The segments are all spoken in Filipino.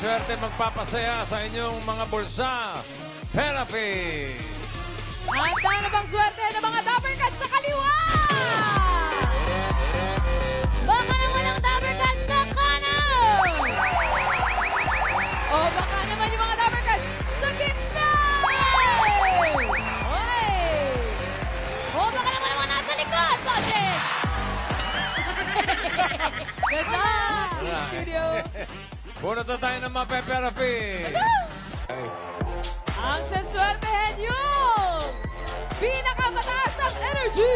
swerte magpapasaya sa inyong mga bulsa. Therapy! Handa na bang swerte ng mga Dappercats sa kaliwa? Baka naman ang Dappercats sa kanan! O baka naman yung mga Dappercats sa gitna! Oy! O baka naman ang mga nasa likod! Bakit? Ganda! Team Studio! Puro na tayo ng mape-therapy. Ang saswertehan yung pinakamataas ang energy!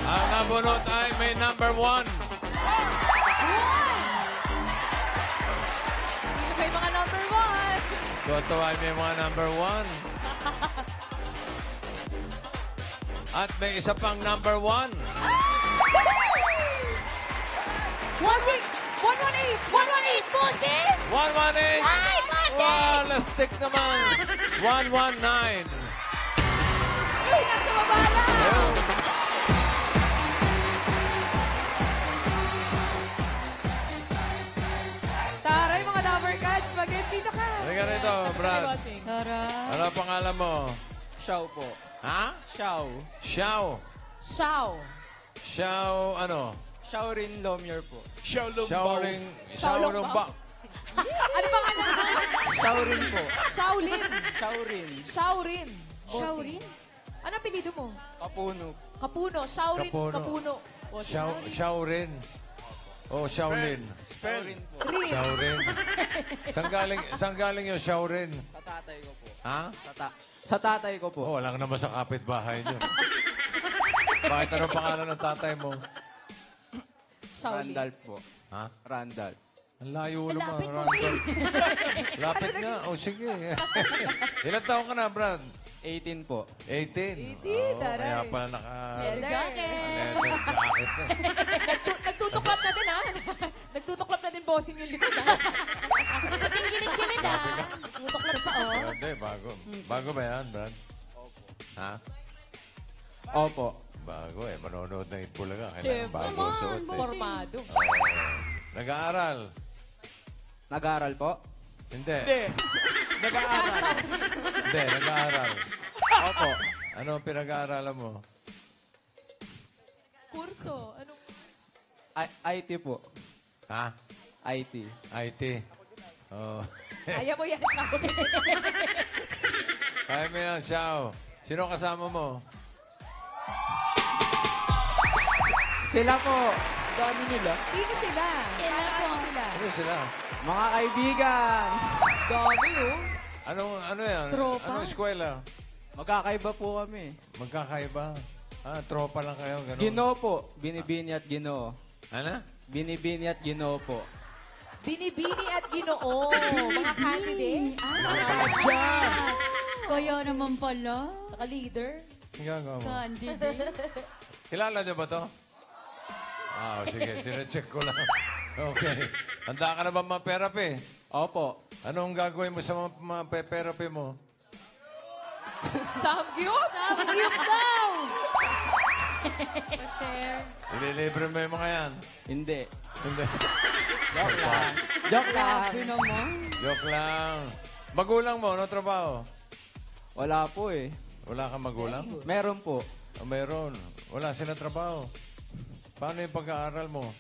Ang nabunot ay may number 1. Sino ba yung mga number 1? Toto ay may mga number 1. At may isa pang number 1. Wasik! 118! 118! Pusi! 118. Ay, Pusi! Wow, lastik naman. 119. Uy, nasa baba lang! Taray, mga Dappercats, mag-etsita ka! Halika rito, Brad. Tara! Ano ang pangalan mo? Xiao po. Ha? Xiao. Xiao. Xiao! Xiao ano? Xiaorin Lomier po. Xiaoling. Xiaolumba. Ano pangalan mo? Xiaorin po. Shaolin! Xiaorin. Shaorin! Shaorin? Ano apelido mo? Kapuno. Kapuno. Shaorin Kapuno. Kapuno. Xiaorin. Oh, Xiaolin. Xiaorin po. Rin. Xiaorin. Saan galing yung Xiaorin? Sa tatay ko po. Ha? Sa tatay ko po. Oh, wala ka naman sa kapitbahay niyo. Bakit anong pangalan ng tatay mo? Shaolin. Randolph po. Ha? Randolph. Ang layo naman, Lapit mo, Randall. Lapit nga. Oh, sige. Ilan taon ka na, Brad? 18 po. 18. 18, Oh, taray. kaya pala naka... Leather jacket. leather jacket na. Nagtutuklap na din, ha? Nagtutuklap na din bossing yung likod, ha? Gilid-gilid, ha? Tutuklap pa, oh. Hindi, bago. Bago ba yan, Brad? Ha? Opo. Bago eh. Manonood ng Itbulaga. Kailangan Siyempre, bago suot eh. formado. Nag-aaral? Nag-aaral po? Hindi. Nag-aaral. Hindi, nag-aaral. Opo. Ano ang pinag-aaralan mo? Kurso. Anong... IT po. Ha? IT. IT. Oh. Ayaw mo yan, Shaolin. Kaya mo yan, Xiao. Sino kasama mo? Sila po. Dami nila. Sino sila? Ano sila? Ano sila? Mga kaibigan. Dami, oh. Ano yan? Tropa? Anong eskwela? Magkakaiba po kami. Magkakaiba? Ah, tropa lang kayo, ganun. Ginoo po. Binibini at ginoo. Ano? Binibini at ginoo po. Binibini at Ginoo. Mga candidate. Kaya naman pala. Naka-leader. Ang gagawa mo? Candidate. Kilala niyo ba to? Ah, sige. Sinecheck ko lang. Okay. Handa ka na ba ma-therapy? Opo. Anong gagawin mo sa ma-therapy mo? Samgyup? Samgyup daw! Share. Ililibre mo yung mga yan? Hindi. Hindi. Joke lang. Joke lang. Grabe naman. Joke lang. Magulang mo, ano trabaho? Wala po eh. Wala kang magulang? Meron po. Oh, mayroon. Wala silang trabaho. Paano yung pag-aaral mo?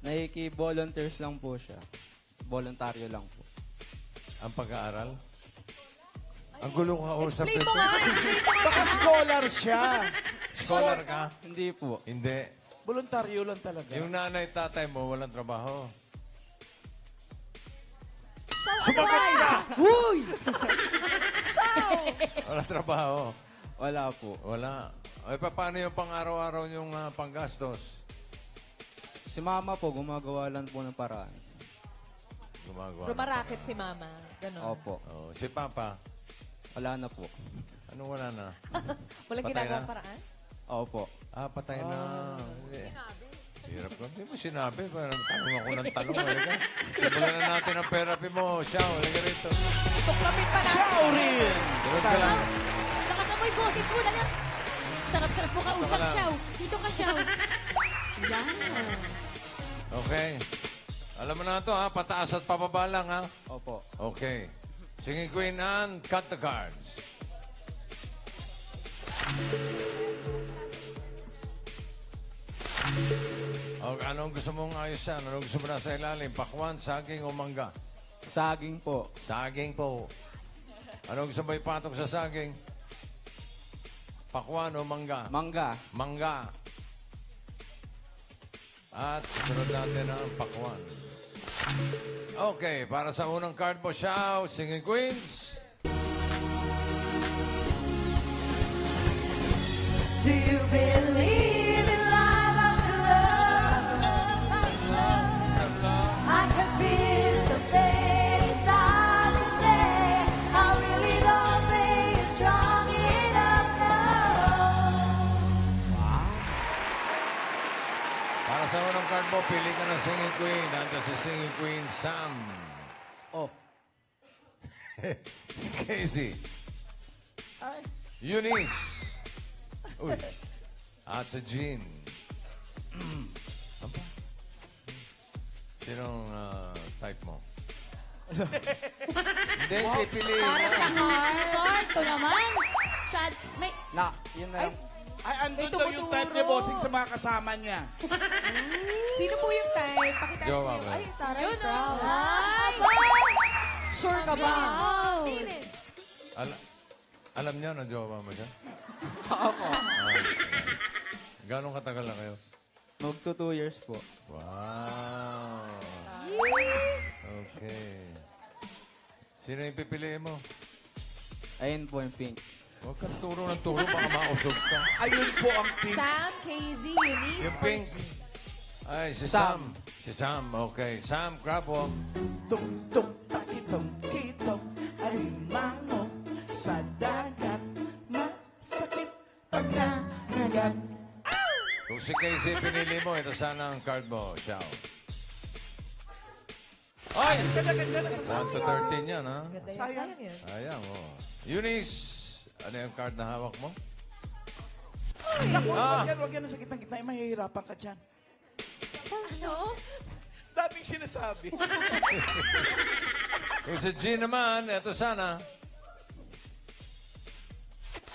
Nakiki-volunteers lang po siya. Voluntaryo lang po. Ang pag-aaral? Ang gulo ka usap Explain nito. mo nga. Explain mo nga. Baka scholar siya. Scholar ka? Hindi po. Hindi. Voluntaryo lang talaga. Yung nanay, tatay mo, walang trabaho. Sumagot ka! Huy! Walang trabaho. Wala po. Wala. Ay, paano yung pang-araw-araw yung panggastos? Si mama po, gumagawa lang po ng paraan. Gumagawa. Rumaraket si mama. Ganon. Opo. Oh, si Papa, Wala na po. anong wala na? Walang Patay ginagawang na? paraan? Opo. Ah, patay na. Sinabi. Hirap ko. Hindi mo sinabi. Parang tanong ako ng tanong. Halika. Simulan na natin ang therapy mo. Xiao, halika rito. Tuklapin pa natin. Xiaorin! Sunod ka lang. Sa yung boses mo na lang. Sarap-sarap mo kausap, Dito ka lang. Shaw. Dito ka, Shaw. Yan. Okay. Alam mo na ito, ha? Pataas at pababa lang, ha? Opo. Okay. Singing Queen Anne, cut the cards. Okay, anong gusto mong ayusan? Anong gusto mo na sa ilalim? Pakwan, saging o mangga? Saging po. Saging po. Anong gusto mo ipatok sa saging? Pakwan o mangga? Mangga. Mangga. At sunod natin ang pakwan. Okay, para sa unang card mo, Shaw, Singing Queens. Do you believe in love after love? I can feel something inside me say I really don't think it's strong enough now. Para sa unang card mo, pili ka ng Singing Queen. Nandito si Singing Queen Sam. Oh. Casey. Ay. Eunice. Uy. At si Jean. Aba. Sinong type mo? Hindi, pipili. Para sa card. Ito naman. Chad, may... Na, yun na lang. Ay, andun May daw yung type ni tumuturo. Bossing sa mga kasama niya. Sino po yung type? Pakita Jowa mo. ba? Ay, taray. Yun, proud. Ay! Sure ka ba? Wow. Pilit. Alam niyo na jowa mo siya? Opo. Gano'ng katagal na kayo? Magto 2 years po. Wow. Okay. Sino yung pipiliin mo? Ayun po yung pink. Huwag kang turo ng turo, baka mausog ka. Ayun po ang pink. Sam, KZ, Eunice. Yung pink. Ay, si Sam. Sam. Si Sam, okay. Sam, grab walk. Tung-tung, takitong, kitong, alimango, sa dagat, masakit, pag nanagat. Kung si Casey pinili mo, ito sana ang card mo. Ciao. Ay! Ganda-ganda na 1 sa to 13 yan, ha? Ganda yan. Sayang. Sayang yun. Ayan, oh. Eunice, ano yung card na hawak mo? Naku, Ah. wag yan sa gitna-gitna. Ay, mahihirapan ka dyan. Ano? Daming sinasabi. Kung si G naman, ito sana.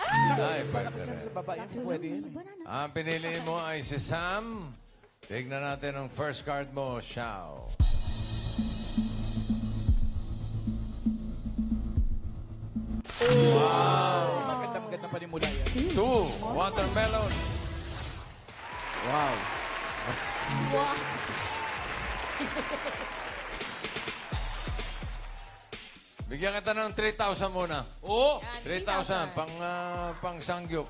Ay, Sana pwede kasi rin. sa baba yun, pwede yun. Ang pinili mo ay si Sam. Tignan natin ang first card mo, Xiao. Maganda pa rin mula yan. 2, watermelon. Wow. Bigyan kita ng 3,000 muna. Oo. 3,000 pang sangyup.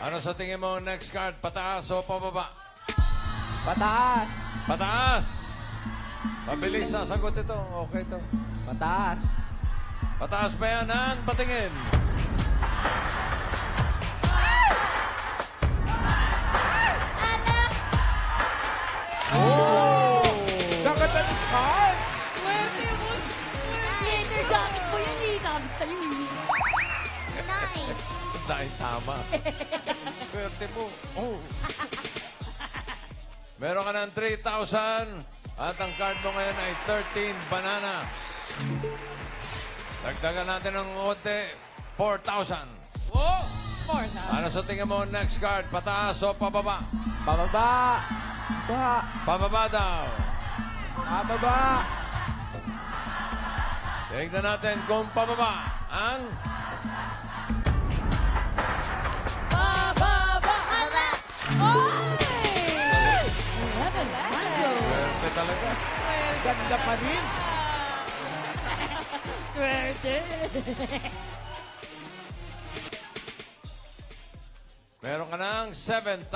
Ano sa tingin mo next card? Pataas o pababa? Pataas. Pataas! Pabilis sasagot ito. Okay to. Pataas. Pataas ba yan, Han? Patingin. Oh! Gaganda ng cards! Swerte mo. Leather jacket mo yan eh. Sabi ko sa'yo eh. Nice. Dahil tama. Swerte mo. Oh. Meron ka ng 3,000 at ang card mo ngayon ay 13 banana. Dagdagan natin ng konti, 4,000. Oo. Ano sa tingin mo next card? Pataas o pababa? Pababa. Ba. Pababa daw. Pababa. Tignan natin kung pababa ang... Bababa! Oy! Swerte talaga. Ganda pa rin. Swerte. Meron ka ng 7,000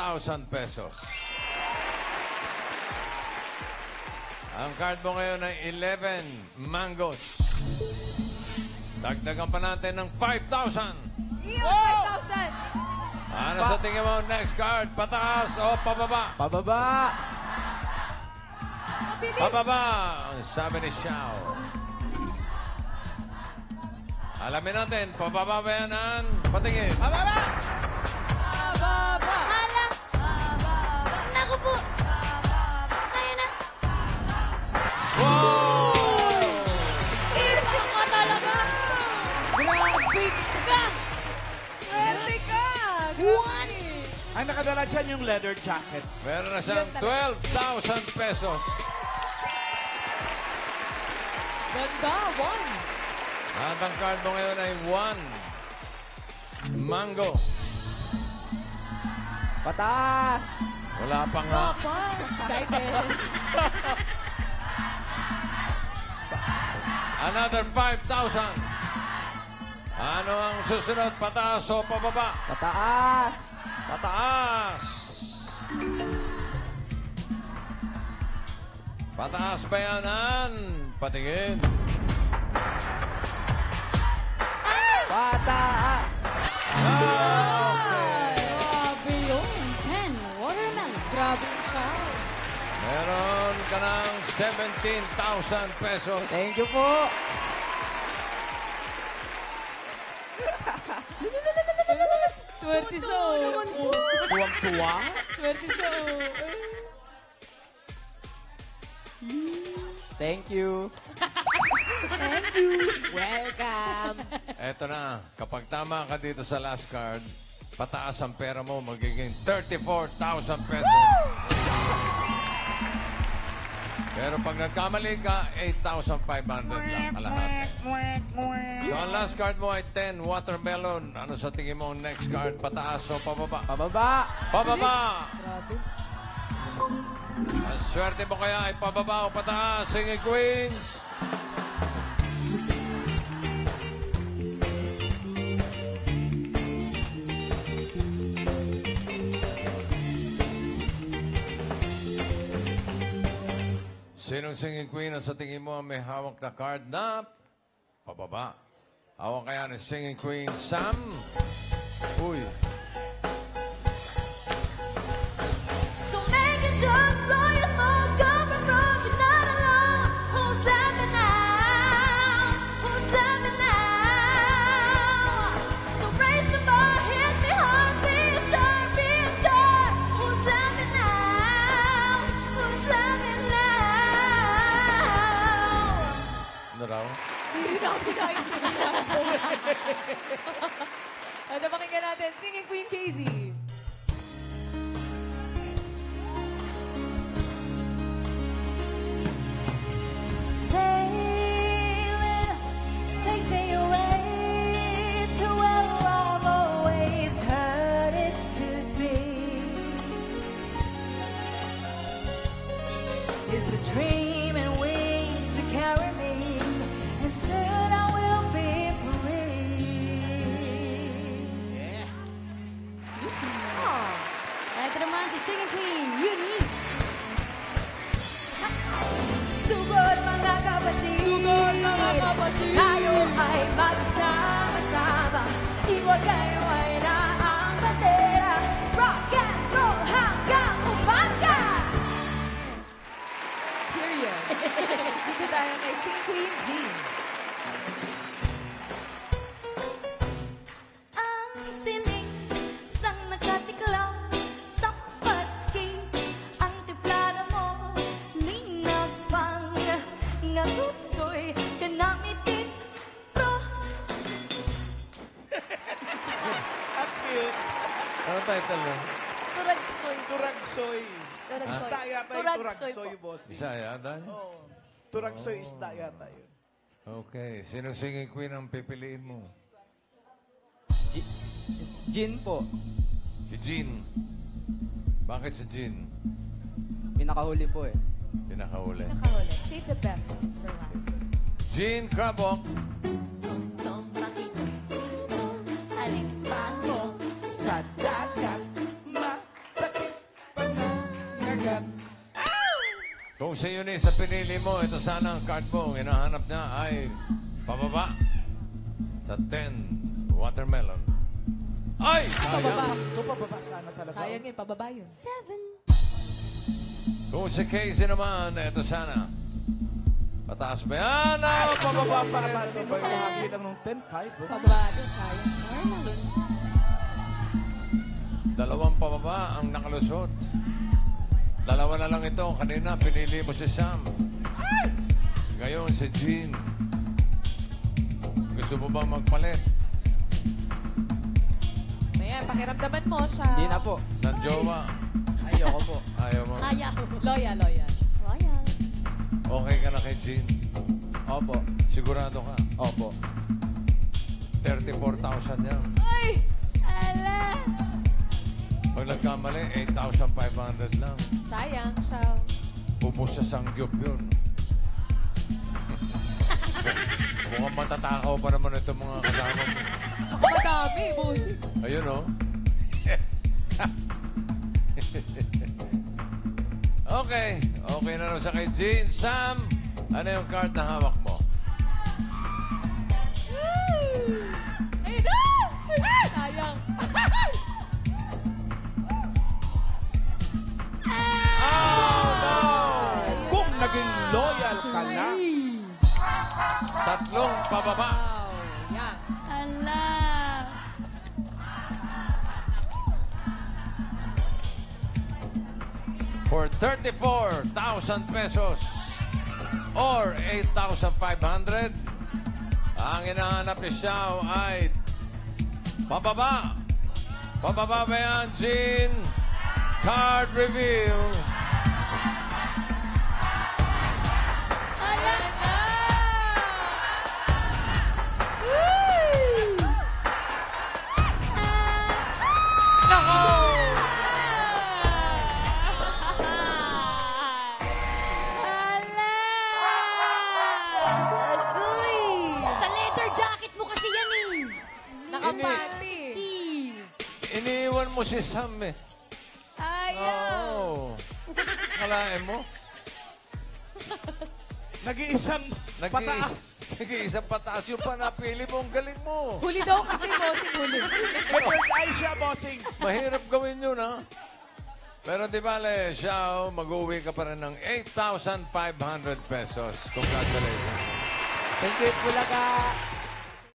pesos. Ang card mo ngayon ay 11 mangoes. Dagdagan pa natin ng 5,000. 5,000! Ano sa tingin mo next card? Pataas o pababa? Pababa. Mabilis! Pababa, ang sabi ni Xiao. Alamin natin, pababa ba yan ang patingin? Pababa! Bababa. Hala. Bababa. Naku po. Bababa. Ayan na. Wow! Swerte ka talaga. Grabe ka. Swerte ka. Grabe. Ang nakadala dyan yung leather jacket. Meron na siyang 12,000 pesos. Ganda. One. At ang card mo ngayon ay 1. Mango. Pataas! Wala pa nga. Papa. Excited. Another 5,000. Ano ang susunod? Pataas o pababa? Pataas! Pataas! Pataas ba yan, Ann? Patingin. Pataas! Okay. Grabe yun. 10. Watermelon. Grabe yung siya. Meron ka ng 17,000 pesos. Thank you po! Swerte siya. Tuwang-tuwa. Swerte siya. Thank you! Welcome. Eto na, kapag tama ka dito sa last card, pataas ang pera mo, magiging 34,000 pesos. Pero pag nagkamali ka, 8,500 lang kalahati. So ang last card mo ay 10 watermelon. Ano sa tingin mo ang next card? Pataas o pababa? Pababa! Pababa! Grabe. Ang swerte mo kaya ay pababa o pataas, Singing Queens? Sinong Singing Queen ang sa tingin mo ang may hawak na card na pababa? Hawak kaya ni Singing Queen Sam? Uy. So make it just blow your smoke, come from wrong, you're not alone. Who's laughing now? Who's laughing now? So raise the bar, hit me hard, be a star, be a star. Who's laughing now? Who's laughing now? Ano raw? Hindi rin ako pinakinggan. Ano pakinggan natin? Singing Queen Casey. Sailing takes me away to where I've always heard it could be. It's a dream and wing to carry me, and soon I will be free. Ito naman si Singing Queen, Eunice. Sugod mga kapatid, Sugod, mga kapatid. tayo ay magsama-sama. Iwag kayo ay naang bandera. Rock and roll hanggang umaga. Period. Dito tayo kay Singing Queen Jean. Ang siling sang nakatiklaw sa pagking. Ang tiplada mo linag pang ngatutsoy kanamitin pro. Ang cute. Ano title mo? Turagsoy. Turagsoy. Turagsoy. Isda yata yung Turagsoy turagsoy, po. boss. Bisaya, dahil? Oo. Turagsoy isda yata yun. Okay. Sinong Singing Queen ang pipiliin mo? Gin po. Si Jean. Bakit si Jean? Pinakahuli po eh. Pinakahuli. Nakahuli. Save the best for last. Jean Crabok. Nung makita alin pa Ano sa dagat, masakit panangagat. Kung si Eunice sa pinili mo, ito sana ang card mo. Ang hinahanap niya ay pababa sa 10 watermelon. Ay! Sayang. Sakto pa baba sana talaga. Sayang yun, pababa yun. 7. Kung si Casey naman, ito sana. Pataas ba yan? Ah, pababa pa rin. Pababa din. Bahagi lang ng 10-5. Oh. Pababa din, sayang. Marlon. Dalawang pababa ang nakalusot. Dalawa na lang ito. Kanina, pinili mo si Sam. Ngayon, si Jean. Gusto mo ba magpalit? Ayan, pakiramdaman mo siya. Hindi na po. Ng jowa? Ayoko po. Ayaw mo. Ayaw. Loyal. Ayan. Okay ka na kay Jean? Opo. Sigurado ka? Opo. 34,000 yan. Ay! Ala! Pag nagkamali, 8,500 lang. Sayang siya. Ubus sa sangyup yun. Mukhang matatakaw pa naman itong mga kasama mo. Saka madami, bossy. Ayun, oh. Okay. Okay na raw sa kay Jean. Sam, ano yung card na hawak mo? Ay, no! Sayang. Oh, no! Kung naging loyal ka na, Tatlong pababa. Wow. Yan. Ala! For 34,000 pesos or 8,500, ang hinahanap ni Xiao ay pababa. Pababa ba yan, Jean? Card reveal. Ala! Sa leather jacket mo kasi yan eh. Nakapati. Iniiwan mo si Sam eh. Ayaw. Oo. Kalain mo? nag-iisang pataas. Nag-iisang pataas yung pa napili mo. Ang galing mo. Huli daw kasi, bossing huli. Third eye siya, bossing. Mahirap gawin yun, ha? Pero di bale, Xiao, mag-uwi ka pa rin ng 8,500 pesos. Congratulations. Thank you, Bulaga.